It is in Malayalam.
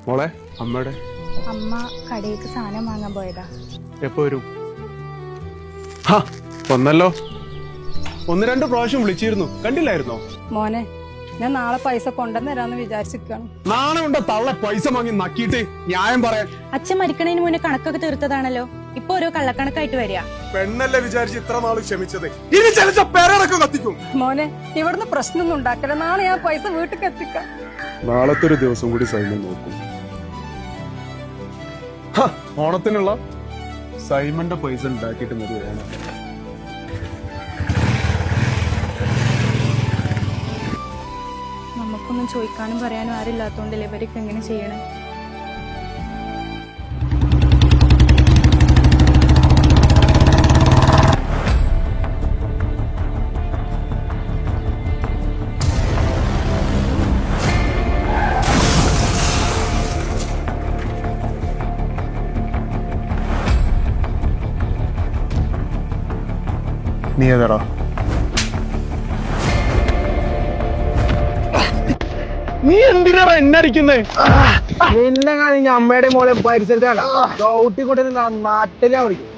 മോളെ അമ്മയുടെ അമ്മ കടയിലേക്ക് സാധനം വാങ്ങാൻ പോയതാ. എപ്പോ വരും? ഹാ വന്നല്ലോ. 1-2 പ്രാവശ്യം വിളിച്ചിരുന്നു, കണ്ടില്ലായിരുന്നോ? മോനെ, ഞാൻ നാളെ പൈസ കൊണ്ടുവന്നരാന്ന് വിചാരിച്ചിരിക്കണം. നാളെ ഉണ്ട് തള്ള പൈസ വാങ്ങി നക്കിയിട്ട് ന്യായം പറയാൻ. അച്ഛൻ മരിക്കണതിന് മുന്നേ കണക്കൊക്കെ തീർത്തതാണല്ലോ, ഇപ്പൊ ഓരോ കള്ളക്കണക്കായിട്ട് വരിക. പെണ്ണല്ലേ വിചാരിച്ച് ഇത്ര നാള് ക്ഷമിച്ചത്, ഇനി ചലിച്ച പേരടക്കം കത്തിക്കും. മോനെ, ഇവിടുന്ന് പ്രശ്നമൊന്നും ഉണ്ടാക്കല. നാളെ ഞാൻ പൈസ വീട്ടിൽ എത്തിക്കാം. നാളത്തെ ഒരു ദിവസം കൂടി സൈമൺ നോക്കും. ഓണത്തിനുള്ള സൈമന്റെ പൈസ ഉണ്ടാക്കിയിട്ട് മതി വേണം. നമുക്കൊന്നും ചോദിക്കാനും പറയാനും ആരില്ലാത്തോണ്ടല്ലേ ഇവരൊക്കെ എങ്ങനെ ചെയ്യണേ? നീ ഏതാടാ? നീ എന്തിനാ എന്നടിക്കുന്നേ? നിന്നെ അമ്മയുടെ മോളെ പരിസരത്താണ് നാട്ടിലാ വിളിക്കും.